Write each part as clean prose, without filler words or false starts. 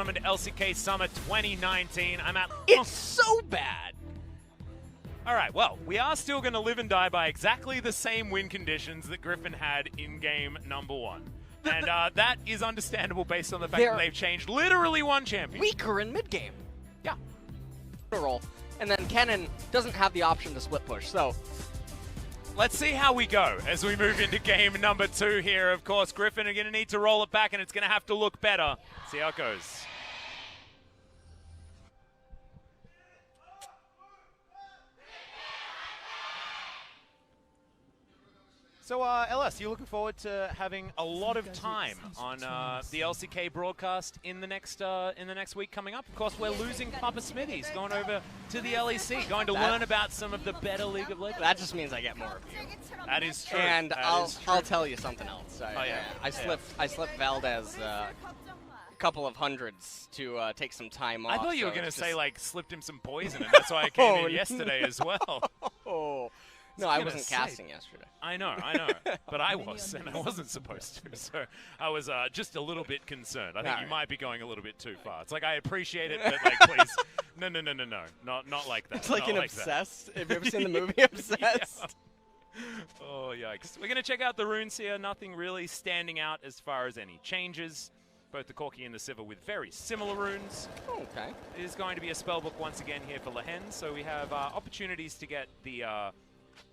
Welcome to LCK Summer 2019. It's so bad. All right, well, we are still going to live and die by exactly the same win conditions that Griffin had in game number 1. And that is understandable based on the fact that they've changed literally one champion. Weaker in mid-game. Yeah. Roll. And then Kennen doesn't have the option to split push, so... Let's see how we go as we move into game number 2 here. Of course, Griffin are going to need to roll it back, and it's going to have to look better. See how it goes. So, LS, you looking forward to having a lot of time on the LCK broadcast in the next week coming up? Of course, we're losing Papa Smithy's, going over to the LEC, going to learn about some of the better League of Legends. That just means I get more of you. That is true. And I'll tell you something else. I slipped Valdez a couple of hundreds to take some time off. I thought you were going to say, like, slipped him some poison, and that's why I came in yesterday as well. No, I wasn't casting yesterday. I know. But I was, and I wasn't supposed to. So I was just a little bit concerned. I think you might be going a little bit too far. It's like, I appreciate it, but, like, please. No. Not like that. It's like an like Obsessed. Have you ever seen the movie Obsessed? Yeah. Oh, yikes. We're going to check out the runes here. Nothing really standing out as far as any changes. Both the Corki and the Sivir with very similar runes. Okay. It is going to be a spellbook once again here for Lehends. So we have opportunities to get the...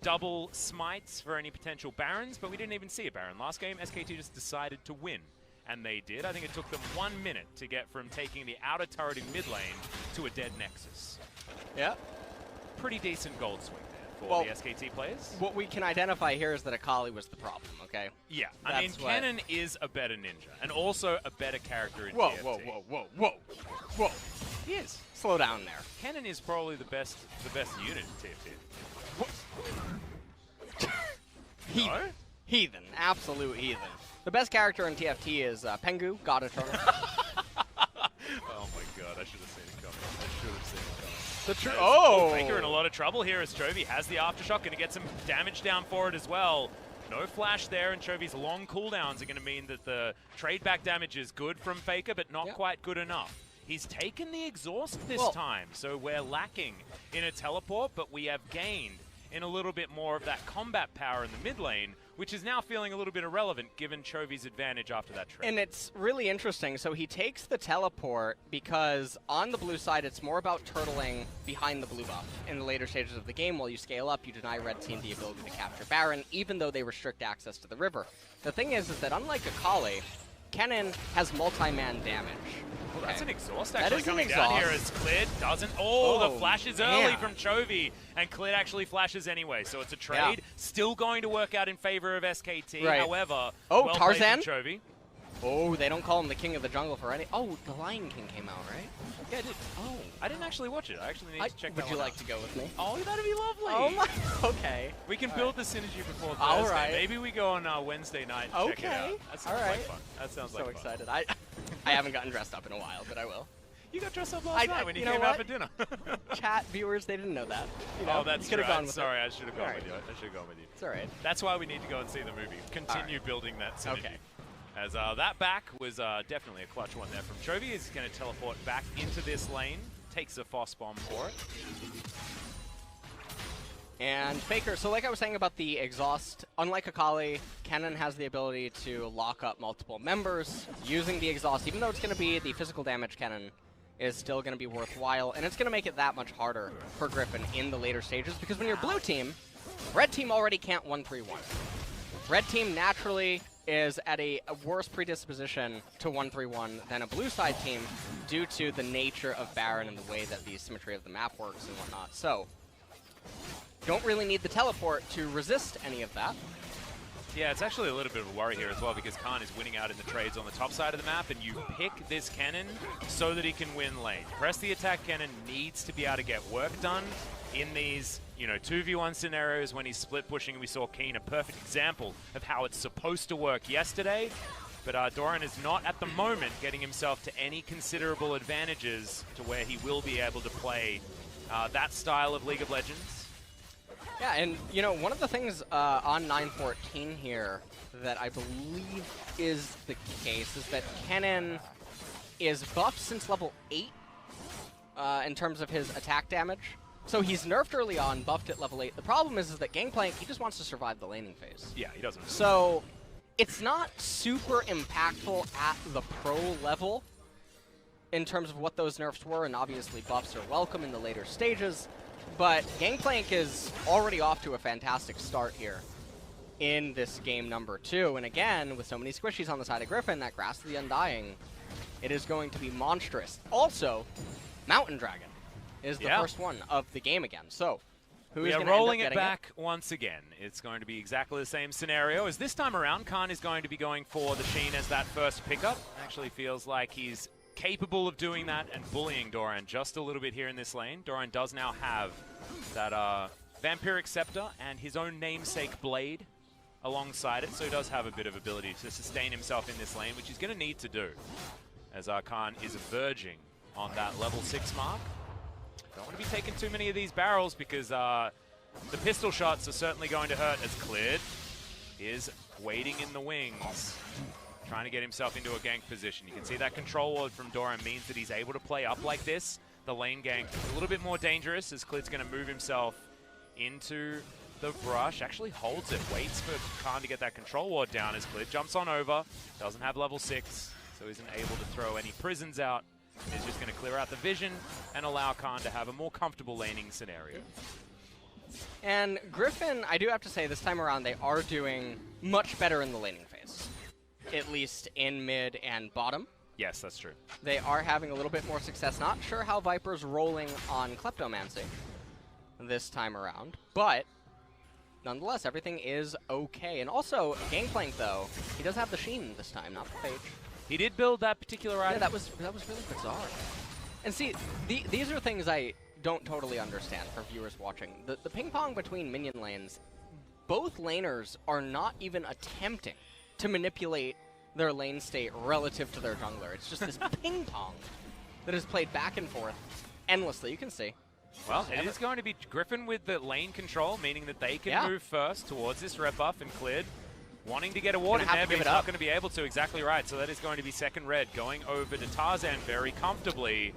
double smites for any potential Barons, but we didn't even see a Baron. Last game, SKT just decided to win, and they did. I think it took them 1 minute to get from taking the outer turret in mid lane to a dead Nexus. Yeah. Pretty decent gold swing there for the SKT players. What we can identify here is that Akali was the problem, okay? Yeah. I mean, Kennen is a better ninja, and also a better character in TFT. Whoa. He is. Slow down there. Kennen is probably the best unit in TFT. Heathen. Absolute heathen. The best character in TFT is Pengu, God Eternal. Oh my god, I should have seen it coming. Faker in a lot of trouble here as Chovy has the Aftershock, going to get some damage down for it as well. No flash there, and Chovy's long cooldowns are going to mean that the trade back damage is good from Faker, but not quite good enough. He's taken the exhaust this time, so we're lacking in a teleport, but we have gained in a little bit more of that combat power in the mid lane, which is now feeling a little bit irrelevant given Chovy's advantage after that trade. And it's really interesting. So he takes the teleport because on the blue side, it's more about turtling behind the blue buff. In the later stages of the game, while you scale up, you deny red team the ability to capture Baron, even though they restrict access to the river. The thing is that unlike Akali, Kennen has multi-man damage. Well, that's an exhaust actually coming down here as Clid doesn't... Oh, the flash is early from Chovy, and Clid actually flashes anyway, so it's a trade. Still going to work out in favor of SKT, however... well Tarzan? Chovy. Oh, they don't call him the king of the jungle for any... Oh, the Lion King came out, right? Yeah, it did. Oh, I didn't actually watch it. I actually need to check that Would you like to go with me? Oh, that'd be lovely. Oh my... Okay. We can build the synergy before Thursday. All right. Maybe we go on Wednesday night and check it out. That sounds like fun. That sounds like fun. So excited. I haven't gotten dressed up in a while, but I will. You got dressed up last night when you came out for dinner. Chat viewers, they didn't know that. You know, oh, that's right. Sorry, I should have gone with you. It's all right. That's why we need to go and see the movie. Continue building that synergy. Okay. As that back was definitely a clutch one there from Chovy. He's going to teleport back into this lane. Takes a Foss Bomb for it. And Faker, so like I was saying about the exhaust, unlike Akali, Kennen has the ability to lock up multiple members using the exhaust. Even though it's going to be the physical damage, Kennen is still going to be worthwhile. And it's going to make it that much harder for Griffin in the later stages. Because when you're blue team, red team already can't 1-3-1. Red team naturally is at a worse predisposition to 1-3-1 than a blue side team due to the nature of Baron and the way that the symmetry of the map works and whatnot. So, don't really need the teleport to resist any of that. Yeah, it's actually a little bit of a worry here as well because Kahn is winning out in the trades on the top side of the map, and you pick this Kennen so that he can win lane. Press the attack Kennen needs to be able to get work done in these, 2v1 scenarios when he's split pushing, and we saw Keen, a perfect example of how it's supposed to work yesterday. But Doran is not at the moment getting himself to any considerable advantages to where he will be able to play that style of League of Legends. Yeah, and one of the things on 914 here that I believe is the case is that Kennen is buffed since level 8 in terms of his attack damage. So he's nerfed early on, buffed at level 8. The problem is that Gangplank, he just wants to survive the laning phase. Yeah, he doesn't. So it's not super impactful at the pro level in terms of what those nerfs were, and obviously buffs are welcome in the later stages. But Gangplank is already off to a fantastic start here in this game number 2. And again, with so many squishies on the side of Griffin, that Grasp of the Undying, it is going to be monstrous. Also, Mountain Dragon is the first one of the game again. So, who is going to rolling it back once again. It's going to be exactly the same scenario as this time around. Kahn is going to be going for the Sheen as that first pickup. Actually feels like he's capable of doing that and bullying Doran just a little bit here in this lane. Doran does now have that Vampiric Scepter and his own namesake Blade alongside it, so he does have a bit of ability to sustain himself in this lane, which he's going to need to do, as Kahn is verging on that level 6 mark. Don't want to be taking too many of these barrels because the pistol shots are certainly going to hurt, as Clid is waiting in the wings, trying to get himself into a gank position. You can see that control ward from Doran means that he's able to play up like this. The lane gank is a little bit more dangerous as Clid's going to move himself into the brush. Actually holds it, waits for Kahn to get that control ward down as Clid jumps on over. Doesn't have level 6, so isn't able to throw any prisons out. Is just going to clear out the vision and allow Kahn to have a more comfortable laning scenario. And Griffin, I do have to say, this time around, they are doing much better in the laning phase. At least in mid and bottom. Yes, that's true. They are having a little bit more success. Not sure how Viper's rolling on Kleptomancy this time around, but nonetheless, everything is okay. And also, Gangplank, though, he does have the Sheen this time, not the Phage. He did build that particular item. Yeah, that was really bizarre. And see, these are things I don't totally understand for viewers watching. The ping pong between minion lanes, both laners are not even attempting to manipulate their lane state relative to their jungler. It's just this ping pong that is played back and forth endlessly. You can see. Well, it is going to be Griffin with the lane control, meaning that they can move first towards this red buff, and Clid wanting to get a ward in there, but he's not going to be able to. Exactly right. So that is going to be second red going over to Tarzan very comfortably.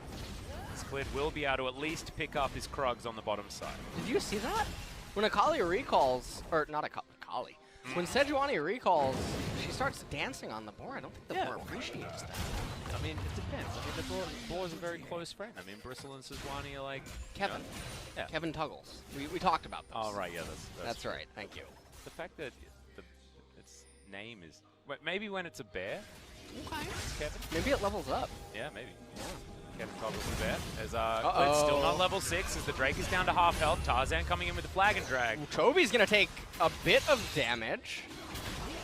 This Clid will be able to at least pick up his Krugs on the bottom side. Did you see that? When Akali recalls, or not Akali, when Sejuani recalls, she starts dancing on the board. I don't think the board appreciates that. I mean, it depends. I mean, the board is a very close friend. I mean, Bristle and Sejuani are like... Kevin. You know, yeah. Kevin Tuggles. We talked about this. Oh, right, yeah, that's right. Thank you. The fact that its name is... Maybe when it's a bear? Okay. Kevin? Maybe it levels up. Yeah, maybe. Yeah. Kevin Tuggles the bear. As Clid's still not level 6, as the Drake is down to half health. Tarzan coming in with the flag and drag. Chovy's going to take a bit of damage.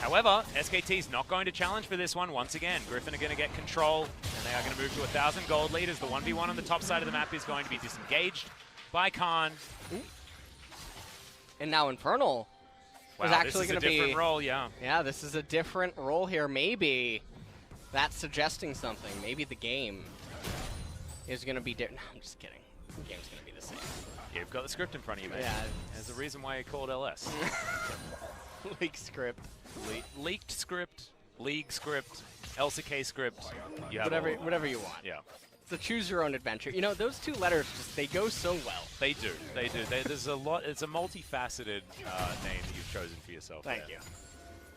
However, SKT's not going to challenge for this one once again. Griffin are going to get control, and they are going to move to 1,000 gold lead as the 1v1 on the top side of the map is going to be disengaged by Kahn. Ooh. And now Infernal is actually going to be... This is a different role, yeah. Yeah, this is a different role here. Maybe that's suggesting something. Maybe the game is going to be different. No, I'm just kidding. The game's going to be the same. Yeah, you've got the script in front of you, mate. Yeah. There's a reason why you called LS. Leak script. Leaked script, league script, LCK script. You have whatever you want. Yeah. It's a choose your own adventure. You know, those two letters just, they go so well. They do. They do. There's a lot. It's a multifaceted name that you've chosen for yourself. Thank you.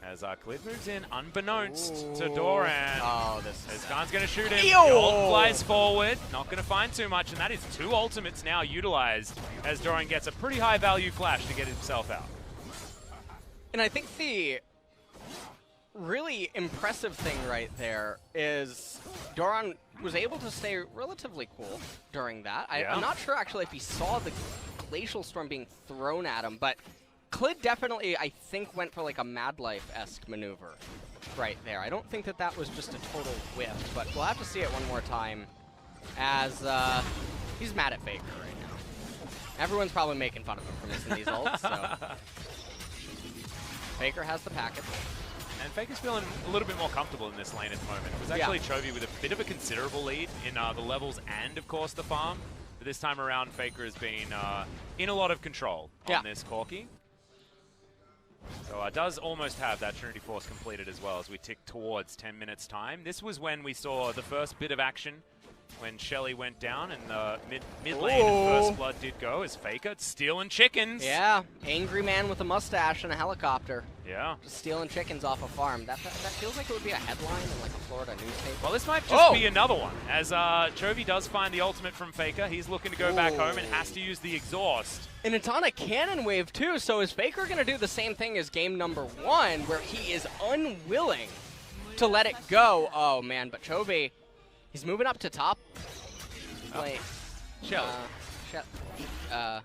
As Clid moves in, unbeknownst to Doran. Oh, this as Kahn's going to shoot him. Yo! The ult flies forward. Not going to find too much, and that is 2 ultimates now utilized as Doran gets a pretty high value flash to get himself out. And I think the really impressive thing right there is Doran was able to stay relatively cool during that. I'm not sure actually if he saw the Glacial Storm being thrown at him, but Clid definitely, I think, went for like a Mad Life-esque maneuver right there. I don't think that that was just a total whiff, but we'll have to see it one more time as he's mad at Faker right now. Everyone's probably making fun of him for missing these ults, so... Faker has the packet. And Faker's feeling a little bit more comfortable in this lane at the moment. It was actually Chovy with a bit of a considerable lead in the levels and, of course, the farm. But this time around, Faker has been in a lot of control on this Corki. So does almost have that Trinity Force completed as well as we tick towards 10 minutes time. This was when we saw the first bit of action when Shelly went down and the mid lane and First Blood did go as Faker stealing chickens. Yeah, angry man with a mustache and a helicopter. Yeah. Just stealing chickens off a farm. That feels like it would be a headline in like a Florida newspaper. Well, this might just be another one, as Chovy does find the ultimate from Faker. He's looking to go back home and has to use the exhaust. And it's on a cannon wave too, so is Faker going to do the same thing as game number 1, where he is unwilling to let it go? Oh man, but Chovy, he's moving up to top. Wait. Shelly. Okay.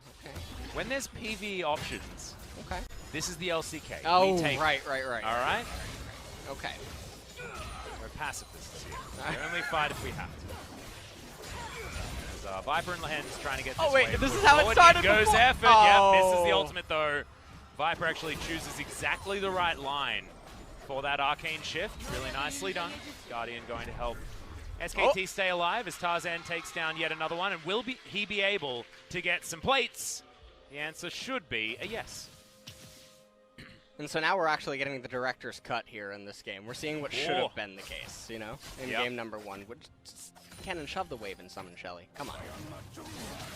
When there's PV options, Okay. this is the LCK. Oh, we take right. All right? Okay. We're pacifists here. We only fight if we have to. There's Viper and Lehends trying to get this wave this is moved how it forward. started It goes before. effort. Yeah, misses the ultimate though. Viper actually chooses exactly the right line for that arcane shift. Really nicely done. Guardian going to help SKT stay alive as Tarzan takes down yet another one. And will he be able to get some plates? The answer should be a yes. And so now we're actually getting the director's cut here in this game. We're seeing what should have been the case, you know, in game number 1. Kennen shove the wave and summon Shelly. Come on.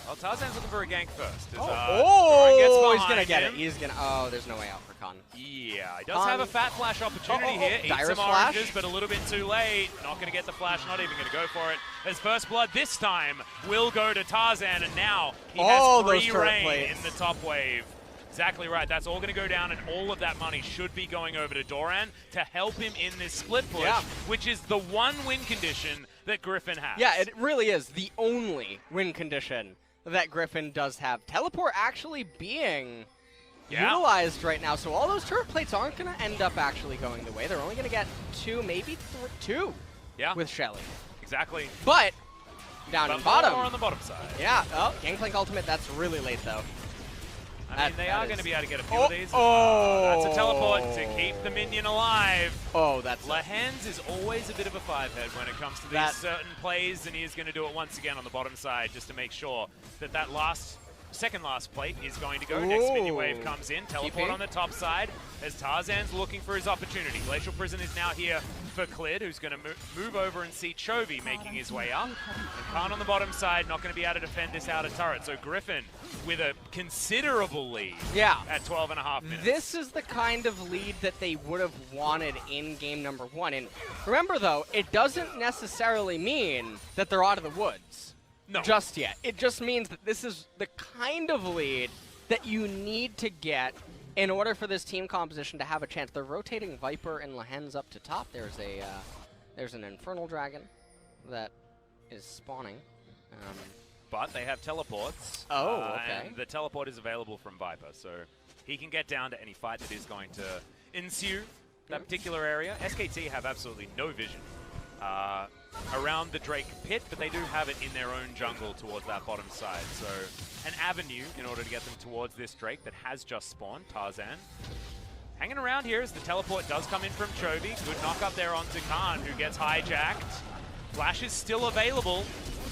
Well, Tarzan's looking for a gank first. Doran He's gets gonna get him. it. He's gonna. Oh, there's no way out for Kahn. Yeah, he does have a fat flash opportunity here. Eats Direst some flash. oranges, but a little bit too late. Not going to get the flash, not even going to go for it. As First Blood this time will go to Tarzan, and now he has free reign in the top wave. Exactly right. That's all going to go down, and all of that money should be going over to Doran to help him in this split push, which is the one win condition that Griffin has. Yeah, it really is the only win condition that Griffin does have. Teleport actually being utilized right now, so all those turret plates aren't going to end up actually going the way. They're only going to get 2, maybe 2 with Shelly. Exactly. But down in bottom. More on the bottom side. Yeah. Oh, Gangplank ultimate. That's really late, though. I mean, they are going to be able to get a few of these. That's a teleport to keep the minion alive. That's Lehends is always a bit of a 5-head when it comes to these certain plays, and he is going to do it once again on the bottom side just to make sure that that second last plate is going to go. Next minion wave comes in. Teleport on the top side as Tarzan's looking for his opportunity. Glacial Prison is now here for Clid, who's going to move over and see Chovy making his way up. And Kahn on the bottom side, not going to be able to defend this outer turret. So Griffin with a considerable lead at 12.5 minutes. This is the kind of lead that they would have wanted in game number 1. And remember, though, it doesn't necessarily mean that they're out of the woods. No. Just yet. It just means that this is the kind of lead that you need to get in order for this team composition to have a chance. They're rotating Viper and Lehends up to top. There's an Infernal Dragon that is spawning. But they have teleports. Okay. And the teleport is available from Viper, so he can get down to any fight that is going to ensue that particular area. SKT have absolutely no vision around the Drake pit, but they do have it in their own jungle towards that bottom side. So an avenue in order to get them towards this Drake that has just spawned, Tarzan. Hanging around here as the teleport does come in from Chovy. Good knock up there onto Kahn, who gets hijacked. Flash is still available.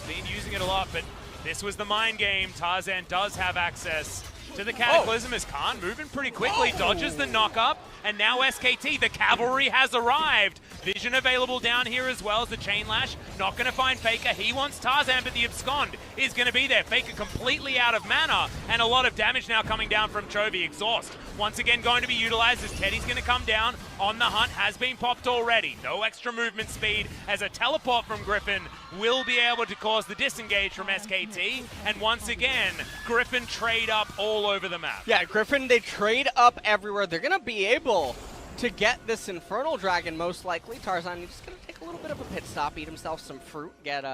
Been using it a lot, but this was the mind game. Tarzan does have access to the Cataclysm as Kahn moving pretty quickly, dodges the knock-up, and now SKT, the cavalry has arrived. Vision available down here as well as the Chain Lash. Not going to find Faker. He wants Tarzan, but the Abscond is going to be there. Faker completely out of mana, and a lot of damage now coming down from Chovy. Exhaust once again going to be utilized as Teddy's going to come down. On the hunt has been popped already. No extra movement speed as a teleport from Griffin will be able to cause the disengage from SKT. And once again, Griffin trade up all over the map. Yeah, Griffin, they trade up everywhere. They're going to be able to get this Infernal Dragon, most likely. Tarzan, he's just going to take a little bit of a pit stop, eat himself some fruit, get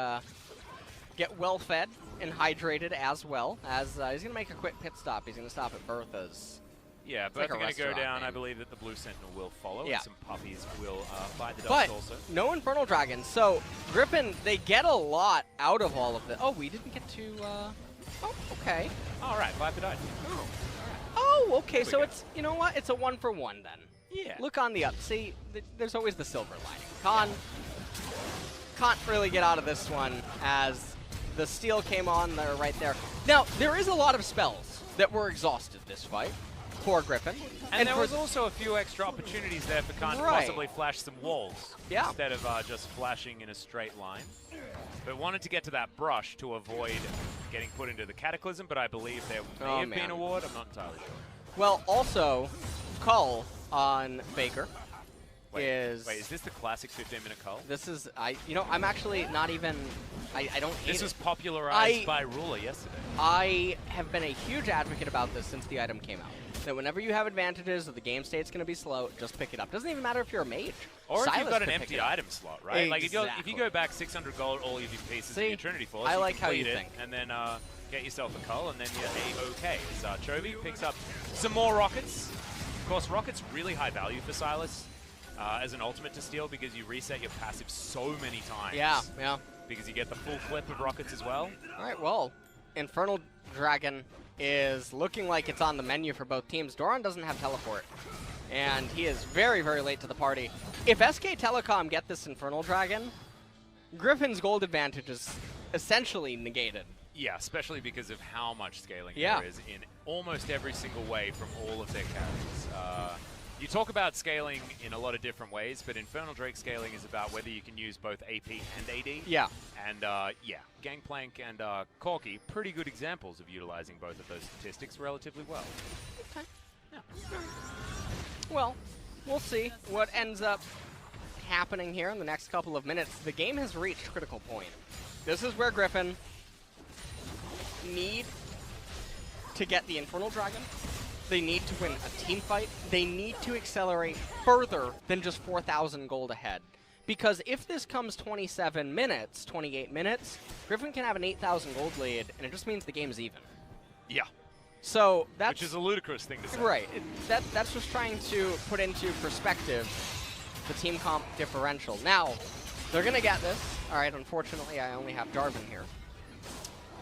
well fed and hydrated as well. As he's going to make a quick pit stop. He's going to stop at Bertha's. Yeah, Bertha going to go down. name. I believe that the Blue Sentinel will follow, Yeah. and some puppies will fight the But dust also. no Infernal Dragon. So Griffin, they get a lot out of all of this. Oh, we didn't get to... Oh, okay. All right, Viper died. Oh, okay. So it's, you know what? It's a 1-for-1 then. Yeah. Look on the up. See, there's always the silver lining. Kahn can't really get out of this one as the steal came on there right there. Now, there is a lot of spells that were exhausted this fight. for Griffin. And there was also a few extra opportunities there for Kahn to possibly flash some walls instead of just flashing in a straight line. But wanted to get to that brush to avoid getting put into the Cataclysm, but I believe there may have been a ward. I'm not entirely sure. Well, also, Cull on Baker is... Wait, is this the classic 15-minute Cull? This is, I'm actually not even, I don't hate This was popularized by Ruler yesterday. I have been a huge advocate about this since the item came out. That whenever you have advantages or the game state's going to be slow, just pick it up. Doesn't even matter if you're a mage. Or Sylas if you've got an empty item slot, right? Exactly. Like if you go back 600 gold, all of your pieces in your Trinity Force, I you like how complete you it, think. and then get yourself a Cull, and then you're A-okay. So Chovy picks up some more rockets. Of course, rockets really high value for Sylas as an ultimate to steal because you reset your passive so many times. Yeah, yeah. Because you get the full clip of rockets as well. All right, well, Infernal Dragon is looking like it's on the menu for both teams. Doran doesn't have teleport, and he is very, very late to the party. If SK Telecom get this Infernal Dragon, Griffin's gold advantage is essentially negated. Yeah, especially because of how much scaling there is in almost every single way from all of their carries. You talk about scaling in a lot of different ways, but Infernal Drake scaling is about whether you can use both AP and AD. Yeah. And yeah, Gangplank and Corki, pretty good examples of utilizing both of those statistics relatively well. Okay. Yeah. Well, we'll see what ends up happening here in the next couple of minutes. The game has reached critical point. This is where Griffin need to get the Infernal Dragon. They need to win a team fight. They need to accelerate further than just 4,000 gold ahead. Because if this comes 27 minutes, 28 minutes, Griffin can have an 8,000 gold lead, and it just means the game's even. Yeah. So that's... Which is a ludicrous thing to say. Right. That's just trying to put into perspective the team comp differential. Now, they're going to get this. All right, unfortunately, I only have Jarvan here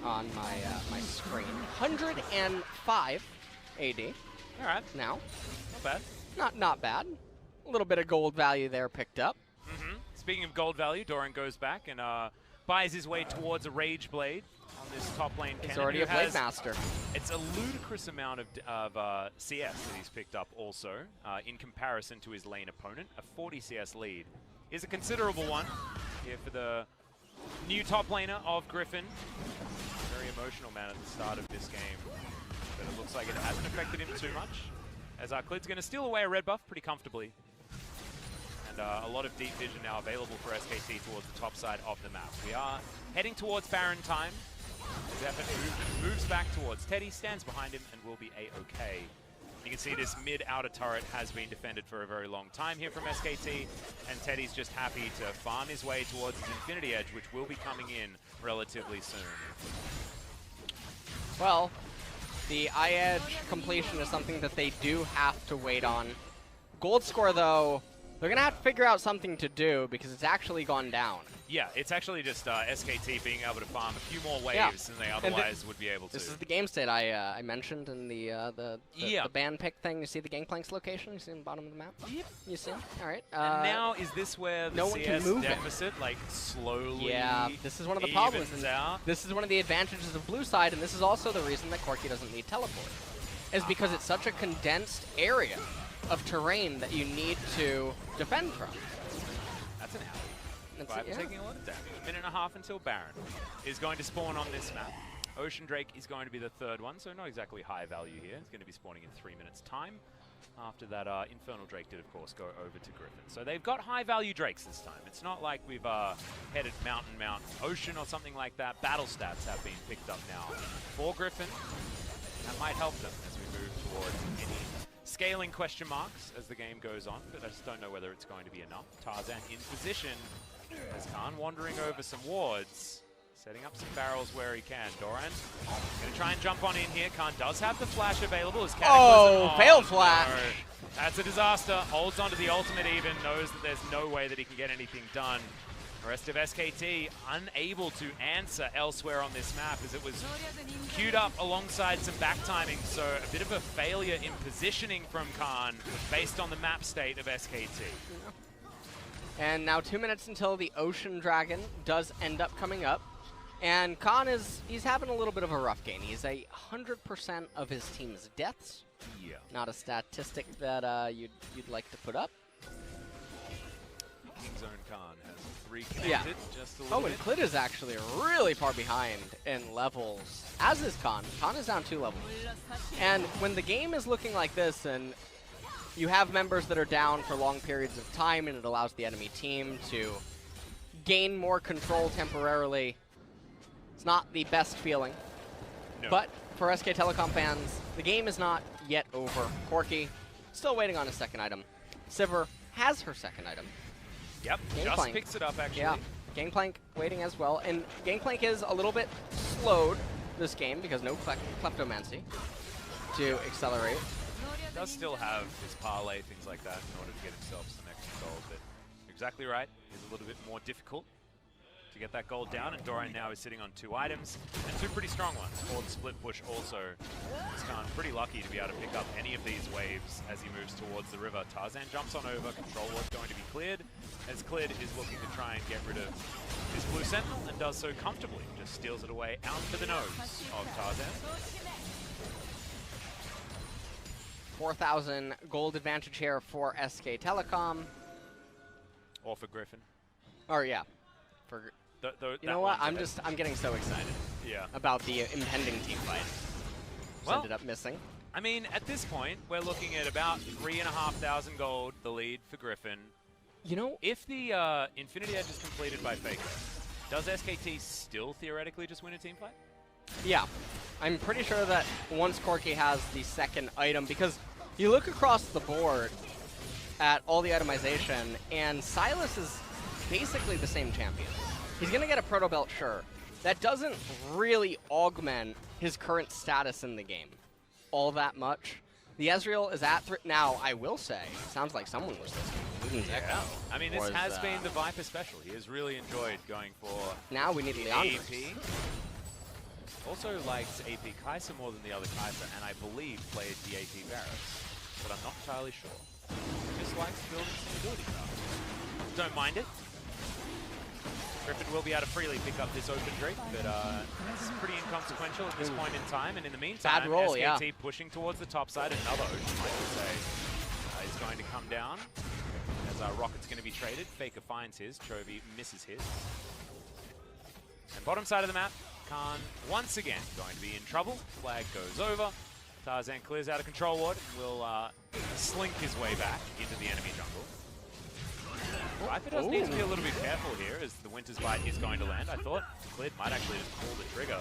on my my screen. 105 AD. All right. Now. Not bad. Not bad. A little bit of gold value there picked up. Mm-hmm. Speaking of gold value, Doran goes back and buys his way towards a Rage Blade on this top lane. He's Kennen, already a Blade Master. It's a ludicrous amount of CS that he's picked up also in comparison to his lane opponent. A 40 CS lead is a considerable one here for the new top laner of Griffin. Very emotional man at the start of this game. But it looks like it hasn't affected him too much, as Clid's going to steal away a red buff pretty comfortably. And a lot of deep vision now available for SKT towards the top side of the map. We are heading towards Baron time. Zephyr moves back towards Teddy, stands behind him, and will be A-okay. You can see this mid-outer turret has been defended for a very long time here from SKT, and Teddy's just happy to farm his way towards his Infinity Edge, which will be coming in relatively soon. Well, the eye-edge completion is something that they do have to wait on. Gold score, though, they're going to have to figure out something to do because it's actually gone down. Yeah, it's actually just SKT being able to farm a few more waves than they otherwise would be able to. This is the game state I mentioned in the ban pick thing. You see the Gangplank's location? You see in the bottom of the map? Yep. You see? All right. And now, is this where the CS deficit, like, slowly this is one of the problems. Out? This is one of the advantages of blue side, and this is also the reason that Corki doesn't need teleport. Is because it's such a condensed area of terrain that you need to defend from. That's an alley. Taking a lot of damage. A minute and a half until Baron is going to spawn on this map. Ocean Drake is going to be the third one, so not exactly high value here. It's going to be spawning in 3 minutes' time. After that, Infernal Drake did, of course, go over to Griffin. So they've got high-value Drakes this time. It's not like we've headed Mountain, Ocean, or something like that. Battle stats have been picked up now for Griffin. That might help them as we move towards any scaling question marks as the game goes on, but I just don't know whether it's going to be enough. Tarzan in position. As Kahn wandering over some wards, setting up some barrels where he can. Doran going to try and jump on in here. Kahn does have the flash available. As failed flash. No. That's a disaster. Holds onto the ultimate even, knows that there's no way that he can get anything done. The rest of SKT unable to answer elsewhere on this map as it was queued up alongside some back timing. So a bit of a failure in positioning from Kahn based on the map state of SKT. And now 2 minutes until the Ocean Dragon does end up coming up. And Kahn he's having a little bit of a rough game. He's 100% of his team's deaths Yeah. Not a statistic that you'd like to put up. King's Own Kahn has 3 connected, just a little and bit. Clid is actually really far behind in levels, as is Kahn. Kahn is down 2 levels. And when the game is looking like this, and you have members that are down for long periods of time, and it allows the enemy team to gain more control temporarily, it's not the best feeling. No. But for SK Telecom fans, the game is not yet over. Corki still waiting on his second item. Sivir has her second item. Yep, Gangplank just picks it up, actually. Yeah, Gangplank waiting as well. And Gangplank is a little bit slowed this game because no Kleptomancy to accelerate. Does still have his parlay, things like that, in order to get himself some extra gold. But you're exactly right, it's a little bit more difficult to get that gold down. And Doran now is sitting on 2 items, and 2 pretty strong ones. For the split push also, he's Kahn pretty lucky to be able to pick up any of these waves as he moves towards the river. Tarzan jumps on over, control ward's going to be cleared, as Clid is looking to try and get rid of his blue sentinel, and does so comfortably. Just steals it away out to the nose of Tarzan. 4,000 gold advantage here for SK Telecom. Or for Griffin. Or yeah, for you know what? I'm getting so excited. Yeah. About the impending team fight. Well, ended up missing. I mean, at this point, we're looking at about 3,500 gold, the lead for Griffin. You know, if the Infinity Edge is completed by Faker, does SKT still theoretically just win a team fight? Yeah. I'm pretty sure that once Corki has the second item, because you look across the board at all the itemization, and Sylas is basically the same champion. He's going to get a Proto Belt, sure. That doesn't really augment his current status in the game all that much. The Ezreal is at now, I will say, sounds like someone was listening. Yeah. I mean, this has been the Viper special. He has really enjoyed going for now we need the AP. Also likes AP Kai'Sa more than the other Kai'Sa, and I believe played the AP Varus, but I'm not entirely sure. Just likes building some ability cards. Don't mind it. Griffin will be able to freely pick up this open Drake, but it's pretty inconsequential at this point in time. And in the meantime, bad roll, SKT pushing towards the top side. Another ocean, I should say, is going to come down as Rocket's going to be traded. Faker finds his, Chovy misses his. And bottom side of the map, Kahn once again going to be in trouble. Flag goes over. Tarzan clears out a control ward and will slink his way back into the enemy jungle. Viper does need to be a little bit careful here as the Winter's Bite is going to land. I thought Clid might actually just pull the trigger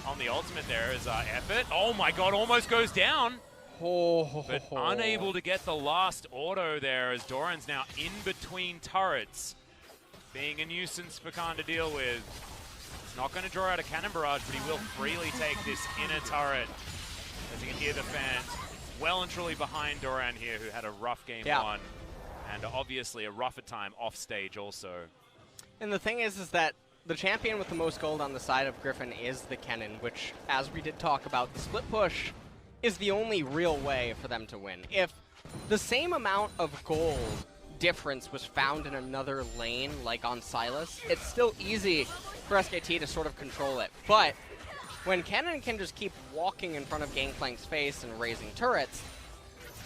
on the ultimate there as effort. Oh my god, almost goes down. But unable to get the last auto there as Doran's now in between turrets. Being a nuisance for Kahn to deal with. He's not going to draw out a cannon barrage, but he will freely take this inner turret. As you can hear the fans well and truly behind Doran here, who had a rough game one. And obviously a rougher time off stage also. And the thing is that the champion with the most gold on the side of Griffin is the Kennen, which, as we did talk about, the split push is the only real way for them to win. If the same amount of gold difference was found in another lane, like on Sylas, it's still easy for SKT to sort of control it. But when Kennen can just keep walking in front of Gangplank's face and raising turrets,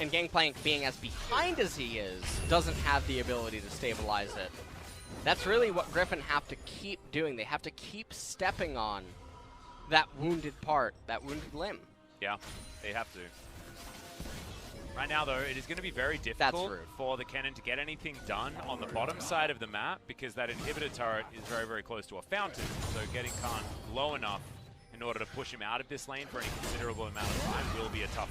and Gangplank, being as behind as he is, doesn't have the ability to stabilize it. That's really what Griffin have to keep doing. They have to keep stepping on that wounded part, that wounded limb. Yeah, they have to. Right now, though, it is going to be very difficult for the Kennen to get anything done on the bottom side of the map because that inhibitor turret is very, very close to a fountain. So getting Kahn low enough in order to push him out of this lane for any considerable amount of time will be a toughie.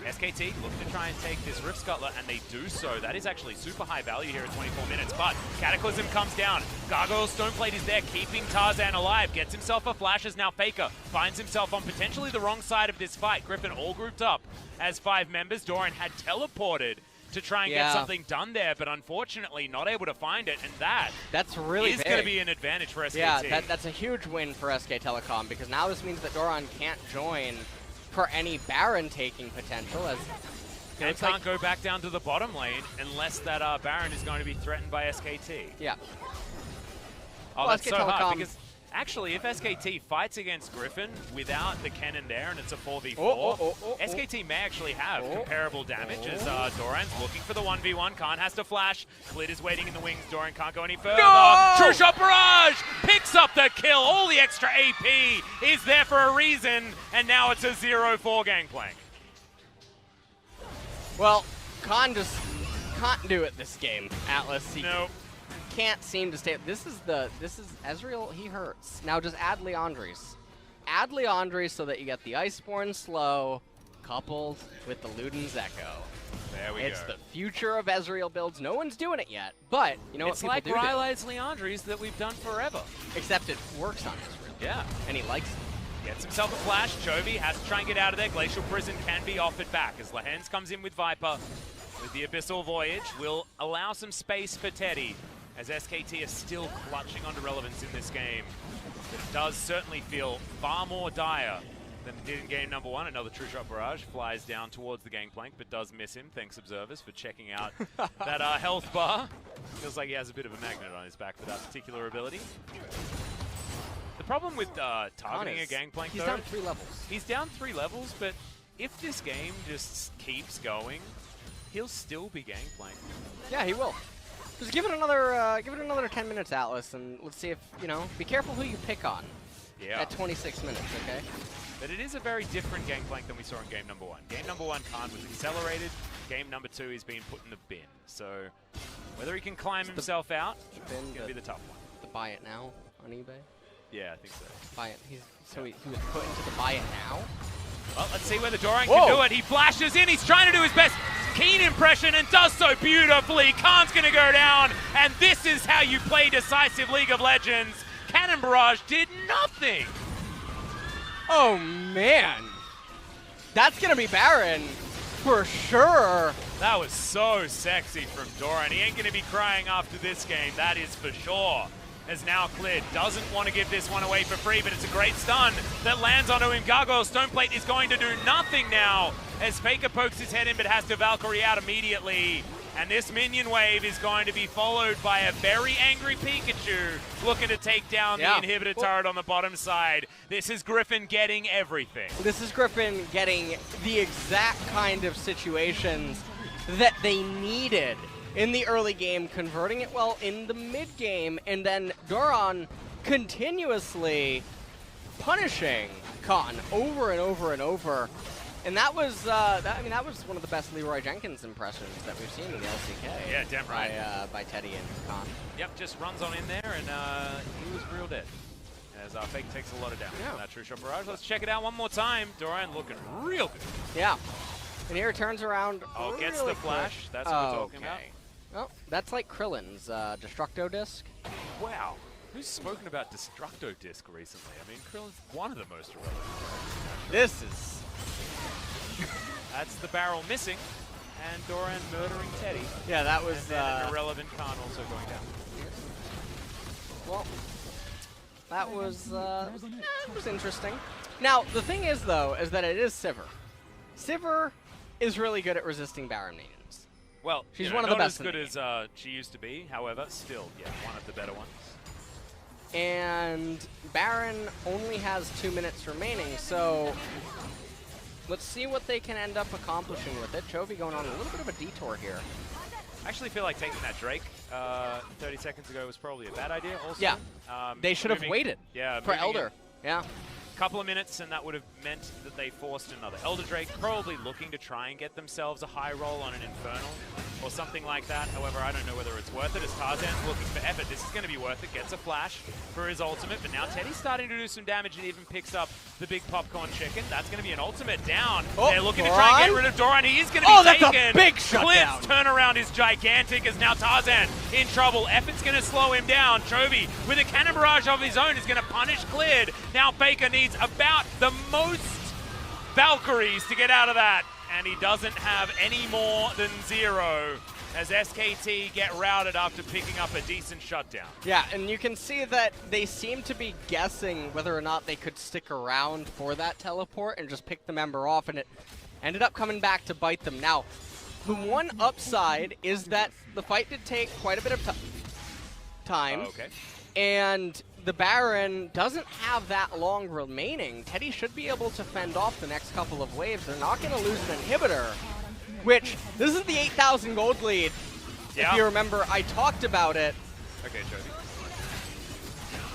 SKT look to try and take this Rift Scuttler, and they do so. That is actually super high value here at 24 minutes, but Cataclysm comes down. Gargoyle Stoneplate is there, keeping Tarzan alive. Gets himself a flash as now Faker finds himself on potentially the wrong side of this fight. Griffin all grouped up as 5 members. Doran had teleported to try and get something done there, but unfortunately not able to find it, and that's really is going to be an advantage for SKT. Yeah, that's a huge win for SK Telecom, because now this means that Doran can't join for any Baron taking potential, as and can't go back down to the bottom lane unless that Baron is going to be threatened by SKT. Yeah. Oh, that's so hard because Actually, if SKT fights against Griffin without the Kennen there and it's a 4v4, SKT may actually have comparable damage as Doran's looking for the 1v1. Kahn has to flash. Clid is waiting in the wings. Doran can't go any further. No! True shot barrage! Picks up the kill. All the extra AP is there for a reason, and now it's a 0-4 Gangplank. Well, Kahn just can't do it this game, Atlas. Nope. Can't seem to stay. This is Ezreal. He hurts. Now just add Leandri's. Add Leandri's so that you get the Iceborne slow coupled with the Luden's Echo. There we go. It's the future of Ezreal builds. No one's doing it yet, but you know it's what people like do. Ryla's Leandri's that we've done forever. Except it works on Ezreal. Yeah. And he likes it. Gets himself a flash. Chovy has to try and get out of there. Glacial Prison can be offered back as Lehends comes in with Viper. With the Abyssal Voyage, will allow some space for Teddy, as SKT is still clutching onto relevance in this game. It does certainly feel far more dire than it did in game number one. Another True Shot Barrage flies down towards the Gangplank, but does miss him. Thanks, observers, for checking out that health bar. Feels like he has a bit of a magnet on his back for that particular ability. The problem with targeting a Gangplank, he's though, down 3 levels. He's down 3 levels, but if this game just keeps going, he'll still be Gangplank. Yeah, he will. Just give it another 10 minutes, Atlas, and let's see if, be careful who you pick on at 26 minutes, okay? But it is a very different Gangplank than we saw in game number one. Game number one, Kahn was accelerated. Game number two, he's been put in the bin. So whether he can climb himself out, it's going to be the tough one. The buy it now on eBay? Yeah, I think so. Buy it. So he was put into the buy it now? Well, let's see whether Doran can do it. He flashes in. He's trying to do his best Keen impression and does so beautifully. Kahn's going to go down, and this is how you play decisive League of Legends. Cannon Barrage did nothing. Oh, man. That's going to be Baron for sure. That was so sexy from Doran. He ain't going to be crying after this game, that is for sure. As now Clid doesn't want to give this one away for free, but it's a great stun that lands onto him. Gargoyle Stoneplate is going to do nothing now as Faker pokes his head in but has to Valkyrie out immediately. And this minion wave is going to be followed by a very angry Pikachu looking to take down the inhibitor turret on the bottom side. This is Griffin getting everything. This is Griffin getting the exact kind of situations that they needed in the early game, converting it well in the mid game, and then Doran continuously punishing Kahn over and over and over. And that was, that was one of the best Leroy Jenkins impressions that we've seen in the LCK. Yeah, damn right. By Teddy and Kahn. Yep, just runs on in there, and he was real dead. As Fake takes a lot of damage from that True Shot Barrage. Let's check it out one more time. Doran looking real good. Yeah. And here it turns around. Oh, really gets the flash. Quick. That's what we're talking about. Oh, that's like Krillin's Destructo Disc. Wow. Who's spoken about Destructo Disc recently? I mean, Krillin's one of the most irrelevant. This is... That's the barrel missing, and Doran murdering Teddy. Yeah, that was... And then an irrelevant Kahn also going down. Well, that was interesting. Now, the thing is, though, is that it is Sivir. Sivir is really good at resisting Baron minions. Well, she's one of the best. Not as good as she used to be, however, still, yeah, one of the better ones. And Baron only has 2 minutes remaining, so let's see what they can end up accomplishing with it. Chovy going on a little bit of a detour here. I actually feel like taking that Drake 30 seconds ago was probably a bad idea also. Yeah, they should have waited for Elder. Yeah. Couple of minutes, and that would have meant that they forced another Elder Drake, probably looking to try and get themselves a high roll on an Infernal or something like that. However, I don't know whether it's worth it as Tarzan's looking for effort. This is going to be worth it. Gets a flash for his ultimate, but now Teddy's starting to do some damage and even picks up the big popcorn chicken. That's going to be an ultimate down. They're looking to try and get rid of Doran. He is going to be taken. That's a big shutdown. Clid's turnaround is gigantic as now Tarzan in trouble. Effort's going to slow him down. Chovy with a cannon barrage of his own is going to punish Clid. Now Faker needs about the most Valkyries to get out of that, and he doesn't have any more than 0 as SKT get routed after picking up a decent shutdown. Yeah, and you can see that they seem to be guessing whether or not they could stick around for that teleport and just pick the member off, and it ended up coming back to bite them. Now, the one upside is that the fight did take quite a bit of time, and the Baron doesn't have that long remaining. Teddy should be able to fend off the next couple of waves. They're not going to lose an inhibitor, which, this is the 8,000 gold lead. Yeah. If you remember, I talked about it. Okay, Chovy.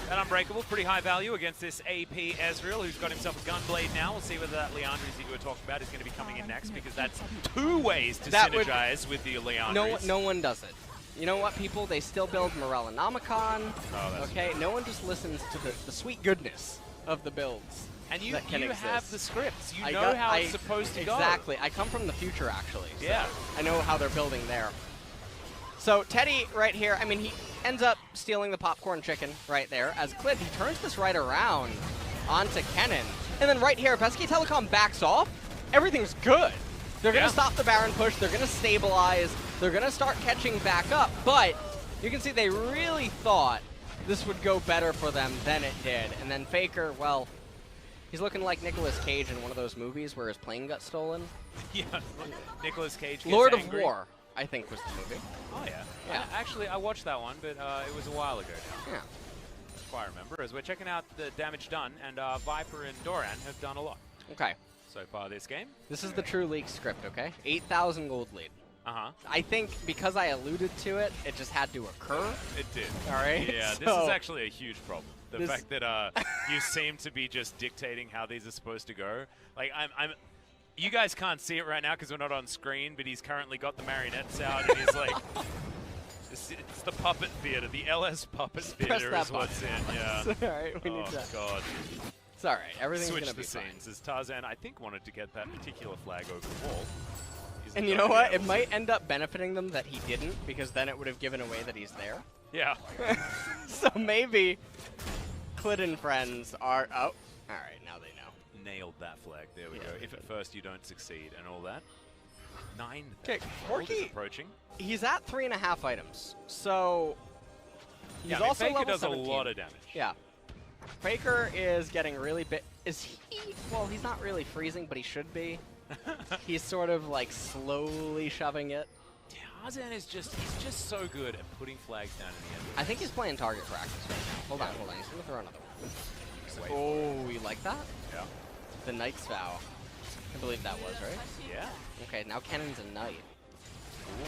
That Unbreakable, pretty high value against this AP Ezreal, who's got himself a Gunblade now. We'll see whether that Leandris that you were talking about is going to be coming in next, because that's 2 ways to synergize with the Leandris. No one does it. You know what, people? They still build Morellonomicon. Oh, okay, no one just listens to the sweet goodness of the builds. And you exist. have the scripts. You know how it's supposed to go. Exactly. I come from the future, actually. So yeah. I know how they're building there. So Teddy right here, I mean, he ends up stealing the popcorn chicken right there. As Clid, he turns this right around onto Kennen. And then right here, if SK Telecom backs off, everything's good. They're going to stop the Baron push. They're going to stabilize. They're going to start catching back up. But you can see they really thought this would go better for them than it did. And then Faker, well, he's looking like Nicolas Cage in one of those movies where his plane got stolen. Yeah, Nicolas Cage gets Lord angry. of War, I think, was the movie. Oh, yeah. Yeah. Actually, I watched that one, but it was a while ago now. Yeah. If I remember, as we're checking out the damage done, and Viper and Doran have done a lot. Okay. So far this game. This is the true league script, okay? 8,000 gold lead. Uh-huh. I think because I alluded to it, it just had to occur. It did. All right. Yeah, so this is actually a huge problem. The fact that you seem to be just dictating how these are supposed to go. Like, you guys can't see it right now because we're not on screen, but he's currently got the marionettes out, and he's like, it's the puppet theater. The LS puppet theater is what's in. Yeah. All right. We need to. God. It's all right. Everything's Switch gonna be the fine. scenes, as Tarzan, I think, wanted to get that particular flag over the wall. And you know what? It might end up benefiting them that he didn't, because then it would have given away that he's there. Yeah. So maybe Clid and friends are... Oh, all right. Now they know. Nailed that flag. There we go. If at first you don't succeed and all that. 9. Okay, Corki approaching. He's at 3.5 items, so he's also Faker level does 17. a lot of damage. Yeah. Faker is getting really bit. Is he? Well, he's not really freezing, but he should be. He's sort of like slowly shoving it. Tarzan is just so good at putting flags down in the end. I think he's playing target practice right now. Hold on. He's gonna throw another one. Oh, you like that? Yeah. The Knight's Vow. I believe that was, right? Yeah. Okay, now Kennen's a Knight.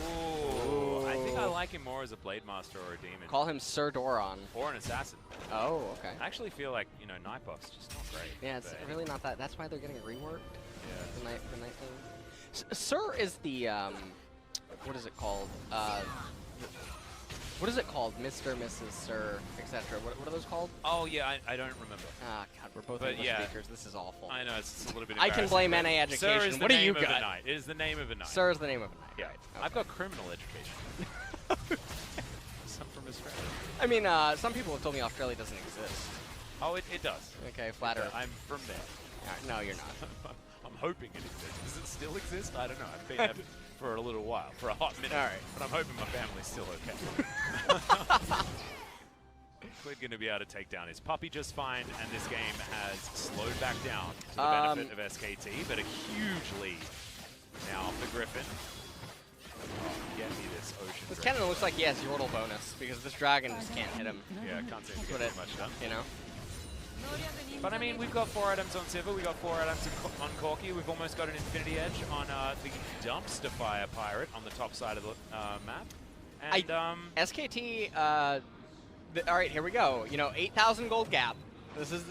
Ooh. I think I like him more as a Blade Master or a Demon. Call him Sir Doran. Or an Assassin. Oh, okay. I actually feel like, Night Buff's just not great. Yeah, it's really not that. That's why they're getting reworked. Yeah. The night thing. Sir is the what is it called? What is it called? Mr., Mrs., Sir, etc. What are those called? Oh yeah, I don't remember. Ah, God, we're both English speakers. This is awful. I know, it's a little bit I can blame NA Sir education. is What the do you name of got? a knight. It is the name of a knight. Sir is the name of a knight. Yeah. Right. Okay. I've got criminal education. Some from Australia. I mean, some people have told me Australia doesn't exist. Oh, it does. Okay, flatter. I'm from there. No, you're not. I'm hoping it exists. Does it still exist? I don't know. I've been there for a little while, for a hot minute. All right. But I'm hoping my family's still okay. Clid going to be able to take down his puppy just fine, and this game has slowed back down to the benefit of SKT, but a huge lead now for Griffin. Oh, get me this ocean. This Kennen looks like he has Yordle bonus, because this dragon just can't hit him. Yeah, can't seem to get too much done. You know? But I mean, we've got 4 items on Sivir, we've got 4 items on Corki, we've almost got an Infinity Edge on the Dumpster Fire Pirate on the top side of the map. And SKT, all right, here we go. 8,000 gold gap. This is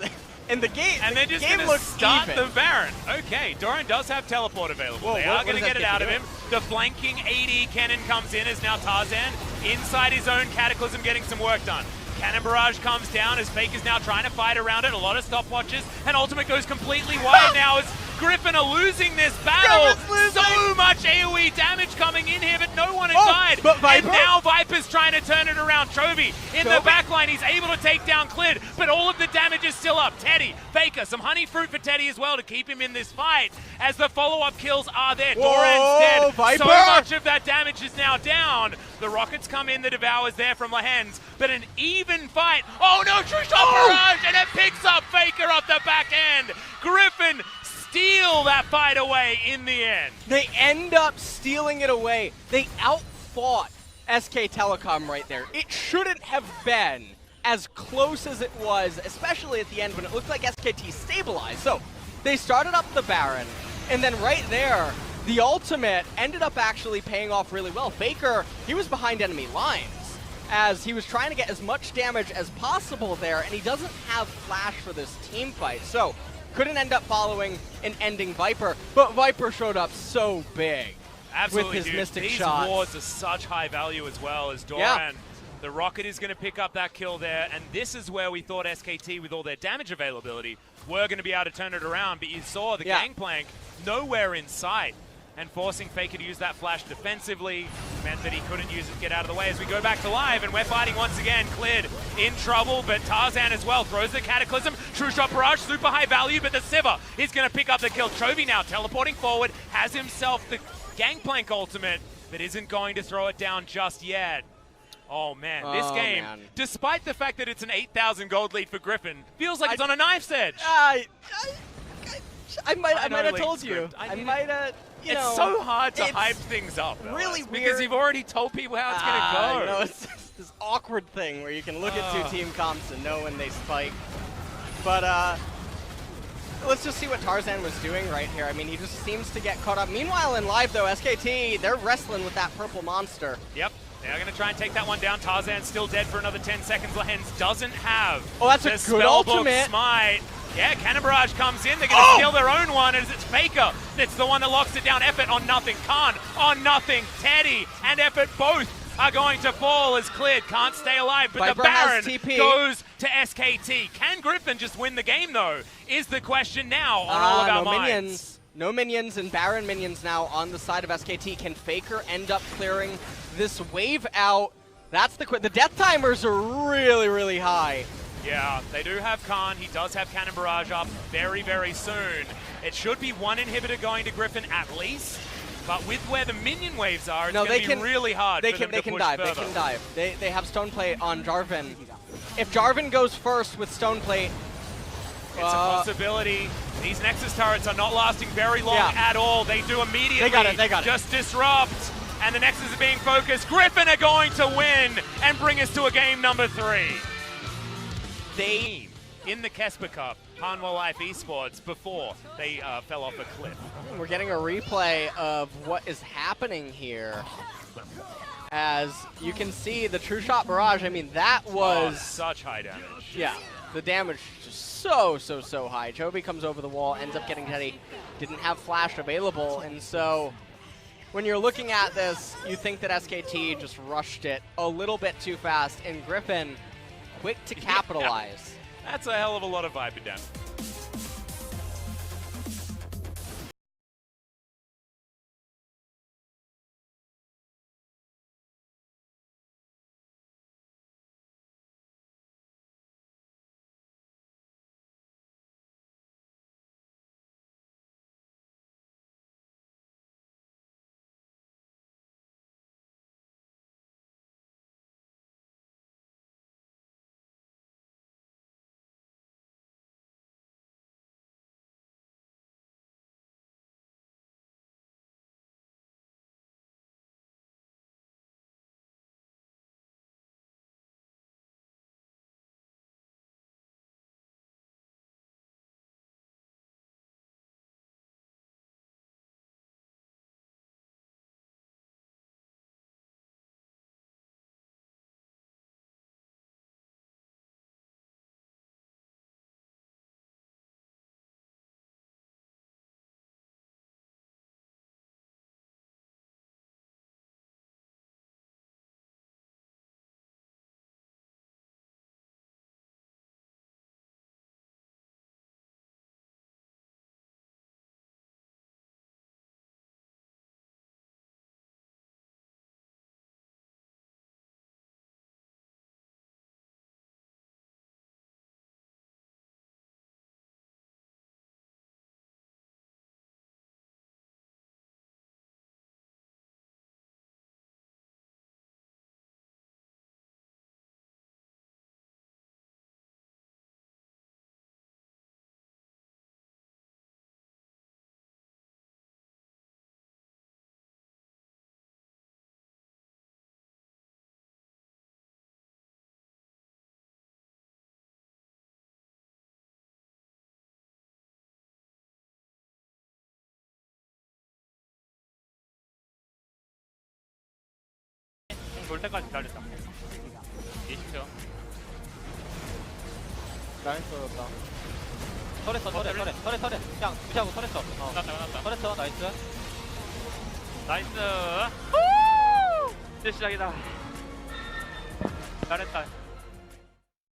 in the game. And they're just going to start the Baron. Okay, Doran does have teleport available. Whoa, they are going to get it out of him. The flanking AD Kennen comes in as now Tarzan inside his own Cataclysm getting some work done. Cannon Barrage comes down as Faker's now trying to fight around it. A lot of stopwatches, and Ultimate goes completely wide now as Griffin are losing this battle. So much AoE damage coming in here, but no one has died. But Viper? And now Viper's trying to turn it around. Chovy in the backline, he's able to take down Clid, but all of the damage is still up. Teddy, Faker, some honey fruit for Teddy as well to keep him in this fight as the follow-up kills are there. Doran's dead. Viper! So much of that damage is now down. The rockets come in, the devour's there from Lehends, but an even fight. Oh no, true shot barrage, and it picks up Faker off the back end. Griffin steal that fight away in the end. They end up stealing it away. They outfought SK Telecom right there. It shouldn't have been as close as it was, especially at the end when it looked like SKT stabilized. So they started up the Baron, and then right there, the ultimate ended up actually paying off really well. Faker, he was behind enemy lines as he was trying to get as much damage as possible there, and he doesn't have flash for this team fight. So couldn't end up following and ending Viper, but Viper showed up so big. Absolutely, with his dude. Mystic These shots. wards are such high value as well as Doran. The Rocket is going to pick up that kill there, and this is where we thought SKT, with all their damage availability, were going to be able to turn it around, but you saw the Gangplank nowhere in sight, and forcing Faker to use that flash defensively meant that he couldn't use it, get out of the way. As we go back to live, and we're fighting once again. Clid in trouble, but Tarzan as well throws the Cataclysm. True Shot Barrage, super high value, but the Sivir is going to pick up the kill. Chovy now teleporting forward, has himself the Gangplank ultimate, but isn't going to throw it down just yet. Oh man, this game, despite the fact that it's an 8,000 gold lead for Griffin, feels like it's on a knife's edge. I might have told you. I might have. It's so hard to hype things up. Really weird. Because you've already told people how it's going to go. No, it's this awkward thing where you can look at 2 team comps and know when they spike. But let's just see what Tarzan was doing right here. I mean, he just seems to get caught up. Meanwhile, in live, though, SKT, they're wrestling with that purple monster. Yep. They're going to try and take that one down. Tarzan's still dead for another 10 seconds. Lehends doesn't have that's a good ultimate. Smite. Yeah, Cannon Barrage comes in. They're going to steal their own one as it's Faker that's the one that locks it down. Effort on nothing. Kahn on nothing. Teddy and Effort both are going to fall as Clid can't stay alive. But Viper the Baron goes to SKT. Can Griffin just win the game, though, is the question now on all of our minds. Minions. No minions and Baron minions now on the side of SKT. Can Faker end up clearing this wave out? That's the death timers are really, really high. Yeah, they do have Kahn. He does have Cannon Barrage up very, very soon. It should be one inhibitor going to Griffin at least. But with where the minion waves are, it's going to be really hard for them to push further. They can dive. They have Stone Plate on Jarvan. If Jarvan goes first with Stone Plate, it's a possibility. These Nexus turrets are not lasting very long at all. They do immediately they got it. Just disrupt. And the Nexus are being focused. Griffin are going to win and bring us to a game number 3. They, in the Kesper Cup, Hanwha Life Esports, before they fell off a cliff. We're getting a replay of what is happening here. As you can see, the True Shot Barrage, I mean, that was... such high damage. Yeah, the damage just so high. Chovy comes over the wall, ends up getting Teddy. Didn't have flash available, and so when you're looking at this, you think that SKT just rushed it a little bit too fast, and Griffin quick to capitalize. That's a hell of a lot of vibe damage. 돌 때까지 기다렸다. 20초. 라인 쏘였다. 터렛어 터렛 그냥 무시하고 터렛어 끝났다. 터렛어 나이스 나이스. 이제 시작이다. 잘했다.